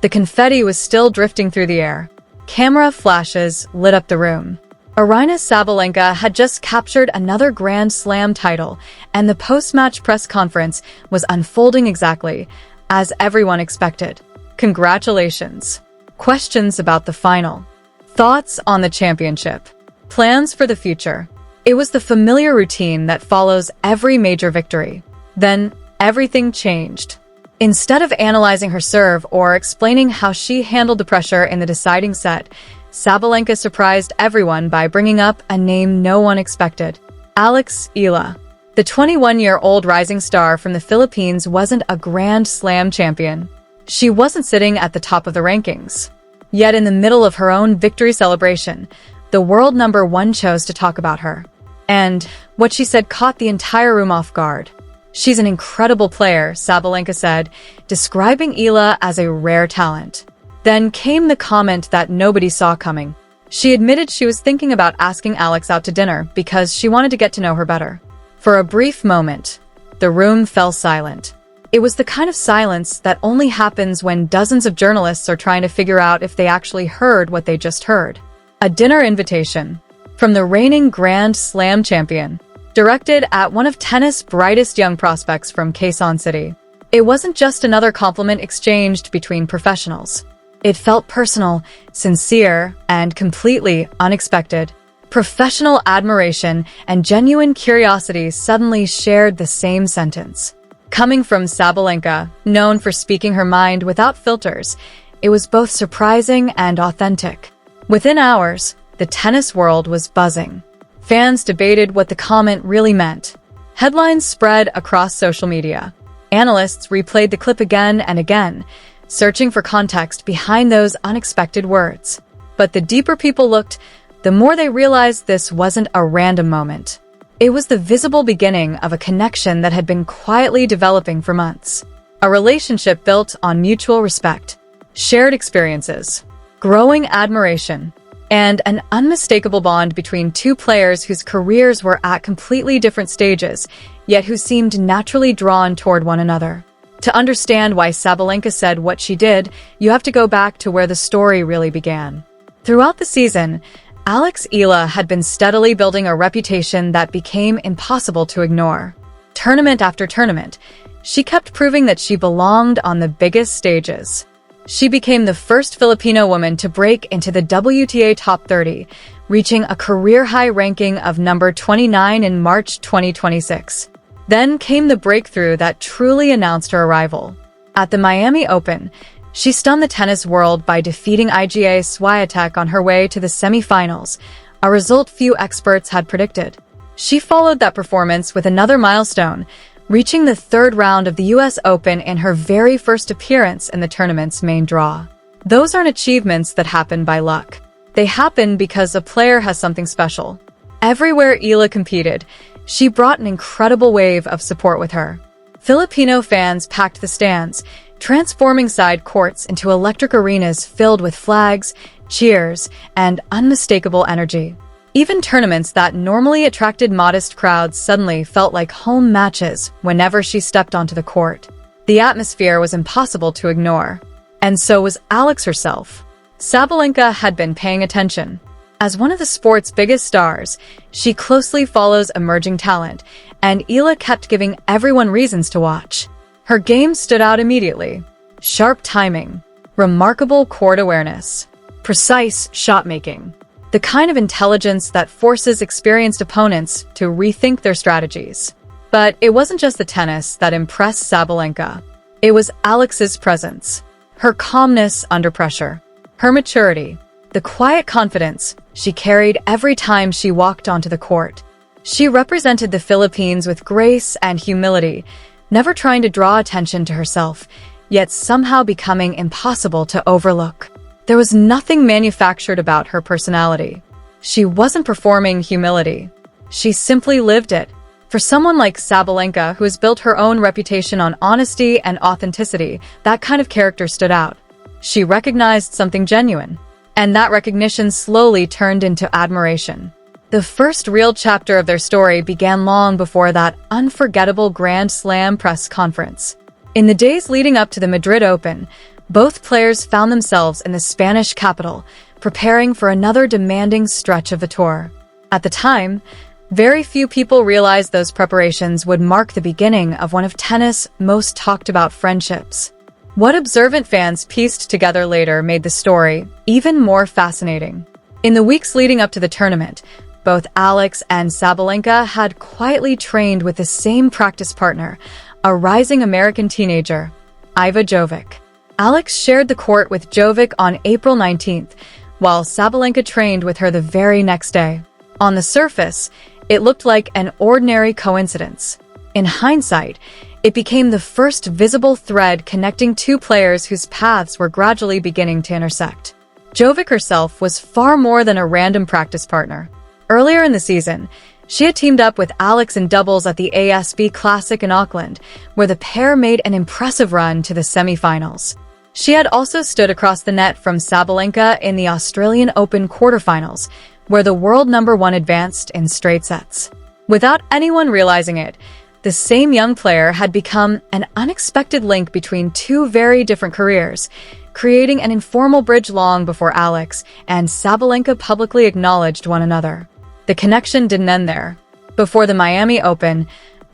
The confetti was still drifting through the air. Camera flashes lit up the room. Aryna Sabalenka had just captured another Grand Slam title, and the post-match press conference was unfolding exactly as everyone expected. Congratulations. Questions about the final. Thoughts on the championship. Plans for the future. It was the familiar routine that follows every major victory. Then, everything changed. Instead of analyzing her serve or explaining how she handled the pressure in the deciding set, Sabalenka surprised everyone by bringing up a name no one expected: Alex Eala. The 21-year-old rising star from the Philippines wasn't a Grand Slam champion. She wasn't sitting at the top of the rankings. Yet in the middle of her own victory celebration, the world #1 chose to talk about her. And what she said caught the entire room off guard. "She's an incredible player," Sabalenka said, describing Eala as a rare talent. Then came the comment that nobody saw coming. She admitted she was thinking about asking Alex out to dinner because she wanted to get to know her better. For a brief moment, the room fell silent. It was the kind of silence that only happens when dozens of journalists are trying to figure out if they actually heard what they just heard. A dinner invitation from the reigning Grand Slam champion, directed at one of tennis' brightest young prospects from Quezon City. It wasn't just another compliment exchanged between professionals. It felt personal, sincere, and completely unexpected. Professional admiration and genuine curiosity suddenly shared the same sentence. Coming from Sabalenka, known for speaking her mind without filters, it was both surprising and authentic. Within hours, the tennis world was buzzing. Fans debated what the comment really meant. Headlines spread across social media. Analysts replayed the clip again and again, searching for context behind those unexpected words. But the deeper people looked, the more they realized this wasn't a random moment. It was the visible beginning of a connection that had been quietly developing for months. A relationship built on mutual respect, shared experiences, growing admiration, and an unmistakable bond between two players whose careers were at completely different stages, yet who seemed naturally drawn toward one another. To understand why Sabalenka said what she did, you have to go back to where the story really began. Throughout the season, Alex Eala had been steadily building a reputation that became impossible to ignore. Tournament after tournament, she kept proving that she belonged on the biggest stages. She became the first Filipino woman to break into the WTA Top 30, reaching a career-high ranking of number 29 in March 2026. Then came the breakthrough that truly announced her arrival. At the Miami Open, she stunned the tennis world by defeating IGA Swiatek on her way to the semifinals, a result few experts had predicted. She followed that performance with another milestone, reaching the third round of the US Open in her very first appearance in the tournament's main draw. Those aren't achievements that happen by luck. They happen because a player has something special. Everywhere Eala competed, she brought an incredible wave of support with her. Filipino fans packed the stands, transforming side courts into electric arenas filled with flags, cheers, and unmistakable energy. Even tournaments that normally attracted modest crowds suddenly felt like home matches whenever she stepped onto the court. The atmosphere was impossible to ignore. And so was Alex herself. Sabalenka had been paying attention. As one of the sport's biggest stars, she closely follows emerging talent, and Eala kept giving everyone reasons to watch. Her game stood out immediately. Sharp timing, remarkable court awareness, precise shot-making. The kind of intelligence that forces experienced opponents to rethink their strategies. But it wasn't just the tennis that impressed Sabalenka. It was Alex's presence, her calmness under pressure, her maturity, the quiet confidence she carried every time she walked onto the court. She represented the Philippines with grace and humility, never trying to draw attention to herself, yet somehow becoming impossible to overlook. There was nothing manufactured about her personality. She wasn't performing humility. She simply lived it. For someone like Sabalenka, who has built her own reputation on honesty and authenticity, that kind of character stood out. She recognized something genuine, and that recognition slowly turned into admiration. The first real chapter of their story began long before that unforgettable Grand Slam press conference. In the days leading up to the Madrid Open, Both players found themselves in the Spanish capital, preparing for another demanding stretch of the tour. At the time, very few people realized those preparations would mark the beginning of one of tennis' most talked about friendships. What observant fans pieced together later made the story even more fascinating. In the weeks leading up to the tournament, both Alex and Sabalenka had quietly trained with the same practice partner, a rising American teenager, Iva Jovic. Alex shared the court with Jovic on April 19th, while Sabalenka trained with her the very next day. On the surface, it looked like an ordinary coincidence. In hindsight, it became the first visible thread connecting two players whose paths were gradually beginning to intersect. Jovic herself was far more than a random practice partner. Earlier in the season, she had teamed up with Alex in doubles at the ASB Classic in Auckland, where the pair made an impressive run to the semifinals. She had also stood across the net from Sabalenka in the Australian Open quarterfinals, where the world number one advanced in straight sets. Without anyone realizing it, the same young player had become an unexpected link between two very different careers, creating an informal bridge long before Alex and Sabalenka publicly acknowledged one another. The connection didn't end there. Before the Miami Open,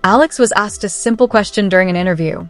Alex was asked a simple question during an interview.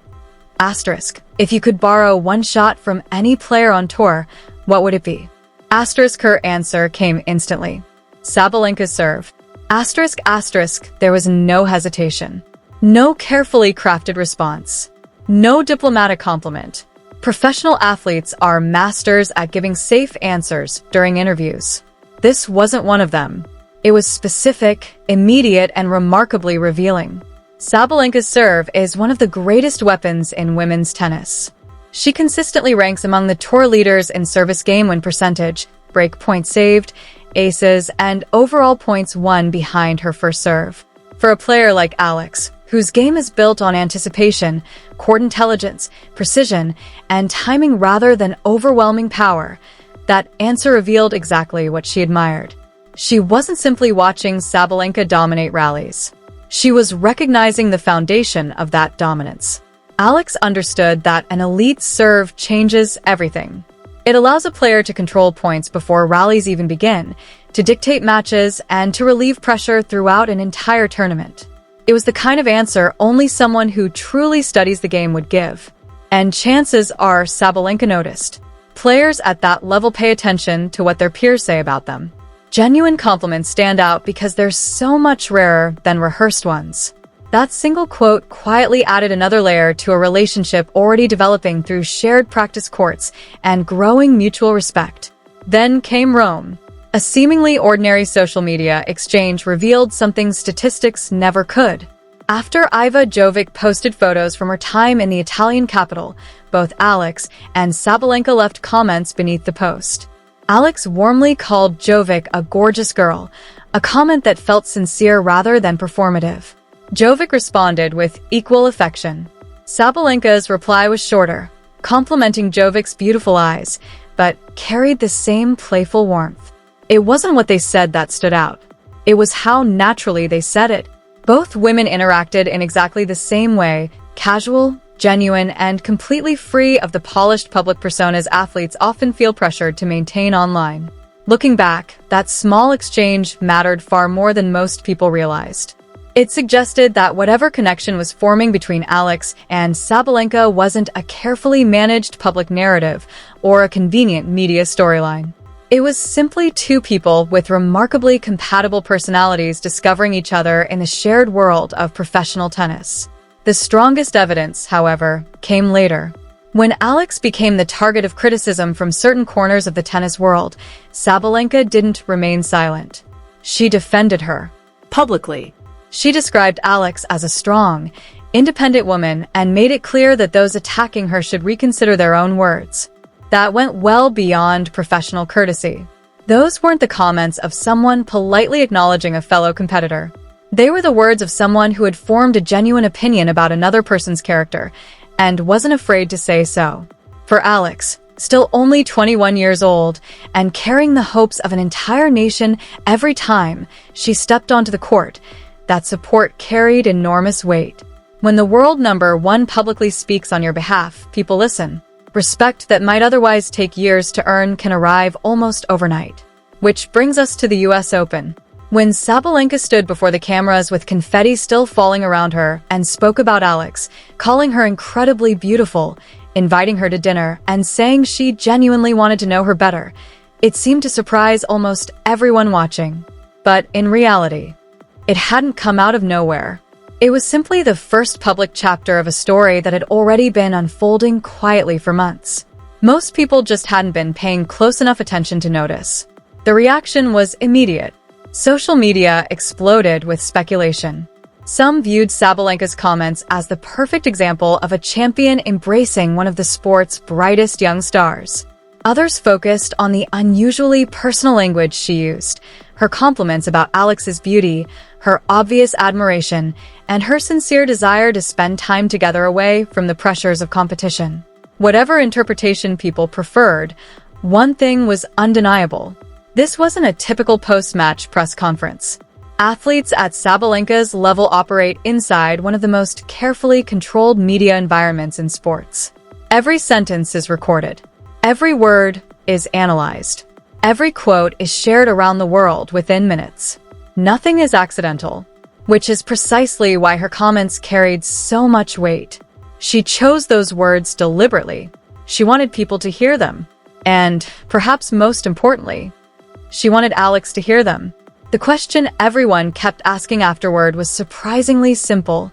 Asterisk, if you could borrow one shot from any player on tour, what would it be? Asterisk, her answer came instantly. Sabalenka's serve. Asterisk, asterisk, there was no hesitation. No carefully crafted response. No diplomatic compliment. Professional athletes are masters at giving safe answers during interviews. This wasn't one of them. It was specific, immediate, and remarkably revealing. Sabalenka's serve is one of the greatest weapons in women's tennis. She consistently ranks among the tour leaders in service game win percentage, break points saved, aces, and overall points won behind her first serve. For a player like Alex, whose game is built on anticipation, court intelligence, precision, and timing rather than overwhelming power, that answer revealed exactly what she admired. She wasn't simply watching Sabalenka dominate rallies. She was recognizing the foundation of that dominance. Alex understood that an elite serve changes everything. It allows a player to control points before rallies even begin, to dictate matches, and to relieve pressure throughout an entire tournament. It was the kind of answer only someone who truly studies the game would give. And chances are Sabalenka noticed. Players at that level pay attention to what their peers say about them. Genuine compliments stand out because they're so much rarer than rehearsed ones. That single quote quietly added another layer to a relationship already developing through shared practice courts and growing mutual respect. Then came Rome. A seemingly ordinary social media exchange revealed something statistics never could. After Iva Jovic posted photos from her time in the Italian capital, both Alex and Sabalenka left comments beneath the post. Alex warmly called Jovic a gorgeous girl, a comment that felt sincere rather than performative. Jovic responded with equal affection. Sabalenka's reply was shorter, complimenting Jovic's beautiful eyes, but carried the same playful warmth. It wasn't what they said that stood out. It was how naturally they said it. Both women interacted in exactly the same way, casual, genuine, and completely free of the polished public personas athletes often feel pressured to maintain online. Looking back, that small exchange mattered far more than most people realized. It suggested that whatever connection was forming between Alex and Sabalenka wasn't a carefully managed public narrative or a convenient media storyline. It was simply two people with remarkably compatible personalities discovering each other in the shared world of professional tennis. The strongest evidence, however, came later. When Alex became the target of criticism from certain corners of the tennis world, Sabalenka didn't remain silent. She defended her. Publicly. She described Alex as a strong, independent woman and made it clear that those attacking her should reconsider their own words. That went well beyond professional courtesy. Those weren't the comments of someone politely acknowledging a fellow competitor. They were the words of someone who had formed a genuine opinion about another person's character and wasn't afraid to say so. For Alex, still only 21 years old and carrying the hopes of an entire nation every time she stepped onto the court, that support carried enormous weight. When the world number one publicly speaks on your behalf, people listen. Respect that might otherwise take years to earn can arrive almost overnight. Which brings us to the US Open. When Sabalenka stood before the cameras with confetti still falling around her and spoke about Alex, calling her incredibly beautiful, inviting her to dinner, and saying she genuinely wanted to know her better, it seemed to surprise almost everyone watching. But in reality, it hadn't come out of nowhere. It was simply the first public chapter of a story that had already been unfolding quietly for months. Most people just hadn't been paying close enough attention to notice. The reaction was immediate. Social media exploded with speculation. Some viewed Sabalenka's comments as the perfect example of a champion embracing one of the sport's brightest young stars. Others focused on the unusually personal language she used, her compliments about Alex's beauty, her obvious admiration, and her sincere desire to spend time together away from the pressures of competition. Whatever interpretation people preferred, one thing was undeniable. This wasn't a typical post-match press conference. Athletes at Sabalenka's level operate inside one of the most carefully controlled media environments in sports. Every sentence is recorded. Every word is analyzed. Every quote is shared around the world within minutes. Nothing is accidental, which is precisely why her comments carried so much weight. She chose those words deliberately. She wanted people to hear them. And, perhaps most importantly, she wanted Alex to hear them. The question everyone kept asking afterward was surprisingly simple.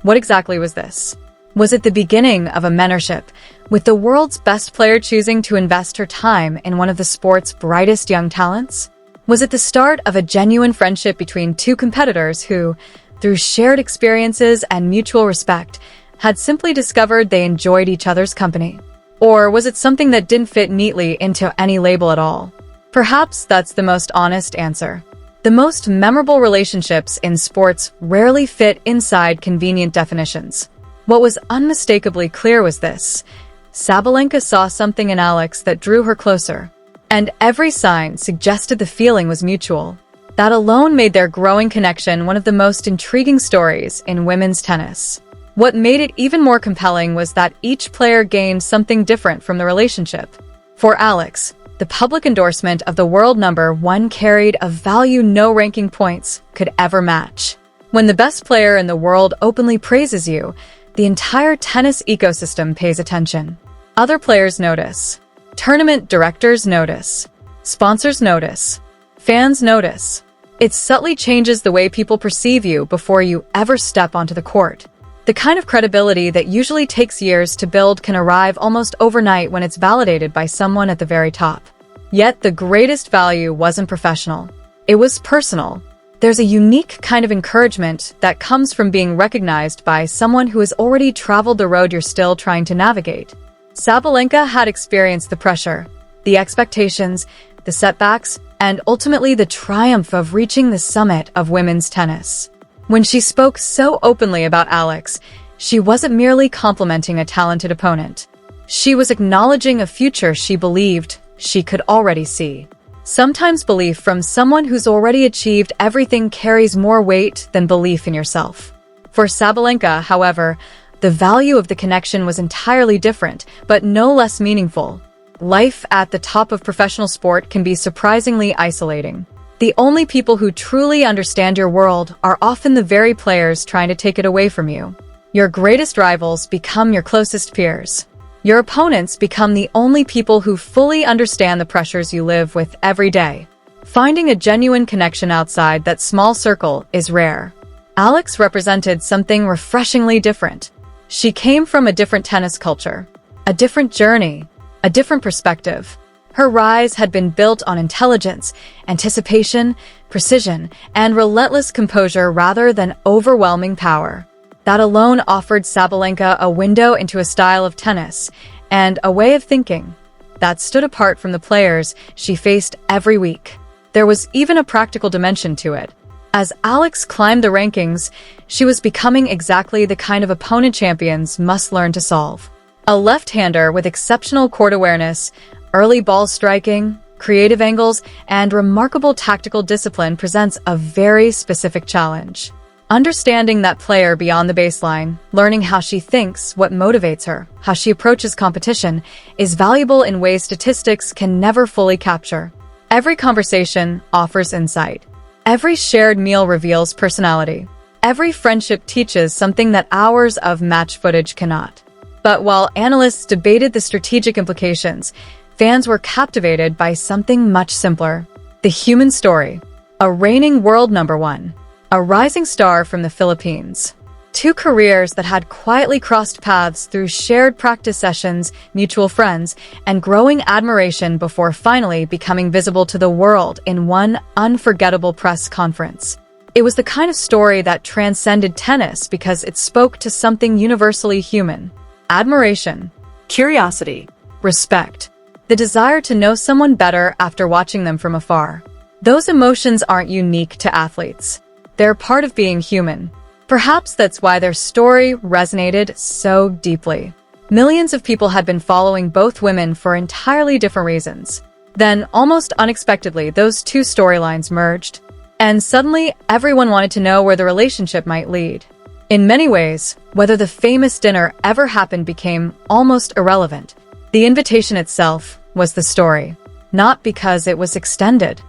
What exactly was this? Was it the beginning of a mentorship, with the world's best player choosing to invest her time in one of the sport's brightest young talents? Was it the start of a genuine friendship between two competitors who, through shared experiences and mutual respect, had simply discovered they enjoyed each other's company? Or was it something that didn't fit neatly into any label at all? Perhaps that's the most honest answer. The most memorable relationships in sports rarely fit inside convenient definitions. What was unmistakably clear was this: Sabalenka saw something in Alex that drew her closer, and every sign suggested the feeling was mutual. That alone made their growing connection one of the most intriguing stories in women's tennis. What made it even more compelling was that each player gained something different from the relationship. For Alex, the public endorsement of the world number one carried a value no ranking points could ever match. When the best player in the world openly praises you, the entire tennis ecosystem pays attention. Other players notice. Tournament directors notice. Sponsors notice. Fans notice. It subtly changes the way people perceive you before you ever step onto the court. The kind of credibility that usually takes years to build can arrive almost overnight when it's validated by someone at the very top. Yet the greatest value wasn't professional. It was personal. There's a unique kind of encouragement that comes from being recognized by someone who has already traveled the road you're still trying to navigate. Sabalenka had experienced the pressure, the expectations, the setbacks, and ultimately the triumph of reaching the summit of women's tennis. When she spoke so openly about Alex, she wasn't merely complimenting a talented opponent. She was acknowledging a future she believed she could already see. Sometimes belief from someone who's already achieved everything carries more weight than belief in yourself. For Sabalenka, however, the value of the connection was entirely different, but no less meaningful. Life at the top of professional sport can be surprisingly isolating. The only people who truly understand your world are often the very players trying to take it away from you. Your greatest rivals become your closest peers. Your opponents become the only people who fully understand the pressures you live with every day. Finding a genuine connection outside that small circle is rare. Alex represented something refreshingly different. She came from a different tennis culture, a different journey, a different perspective. Her rise had been built on intelligence, anticipation, precision, and relentless composure rather than overwhelming power. That alone offered Sabalenka a window into a style of tennis and a way of thinking that stood apart from the players she faced every week. There was even a practical dimension to it. As Alex climbed the rankings, she was becoming exactly the kind of opponent champions must learn to solve. A left-hander with exceptional court awareness, early ball striking, creative angles, and remarkable tactical discipline presents a very specific challenge. Understanding that player beyond the baseline, learning how she thinks, what motivates her, how she approaches competition, is valuable in ways statistics can never fully capture. Every conversation offers insight. Every shared meal reveals personality. Every friendship teaches something that hours of match footage cannot. But while analysts debated the strategic implications, fans were captivated by something much simpler: the human story. A reigning world number one. A rising star from the Philippines. Two careers that had quietly crossed paths through shared practice sessions, mutual friends, and growing admiration before finally becoming visible to the world in one unforgettable press conference. It was the kind of story that transcended tennis because it spoke to something universally human: admiration, curiosity, respect, the desire to know someone better after watching them from afar. Those emotions aren't unique to athletes. They're part of being human. Perhaps that's why their story resonated so deeply. Millions of people had been following both women for entirely different reasons. Then, almost unexpectedly, those two storylines merged. And suddenly, everyone wanted to know where the relationship might lead. In many ways, whether the famous dinner ever happened became almost irrelevant. The invitation itself was the story. Not because it was extended,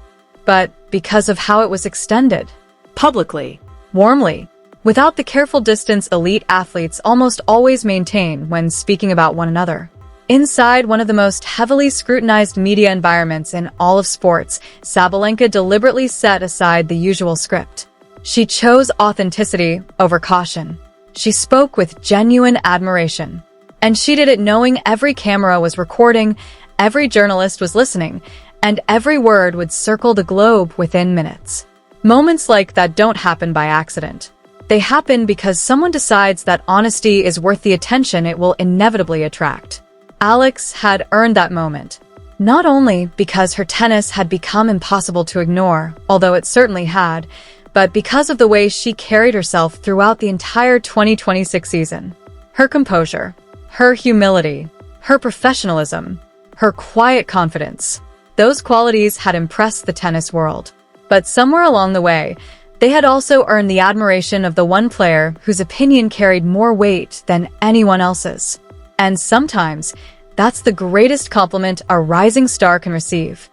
but because of how it was extended. Publicly, warmly, without the careful distance elite athletes almost always maintain when speaking about one another. Inside one of the most heavily scrutinized media environments in all of sports, Sabalenka deliberately set aside the usual script. She chose authenticity over caution. She spoke with genuine admiration. And she did it knowing every camera was recording, every journalist was listening, and every word would circle the globe within minutes. Moments like that don't happen by accident. They happen because someone decides that honesty is worth the attention it will inevitably attract. Alex had earned that moment. Not only because her tennis had become impossible to ignore, although it certainly had, but because of the way she carried herself throughout the entire 2026 season. Her composure, her humility, her professionalism, her quiet confidence. Those qualities had impressed the tennis world. But somewhere along the way, they had also earned the admiration of the one player whose opinion carried more weight than anyone else's. And sometimes, that's the greatest compliment a rising star can receive.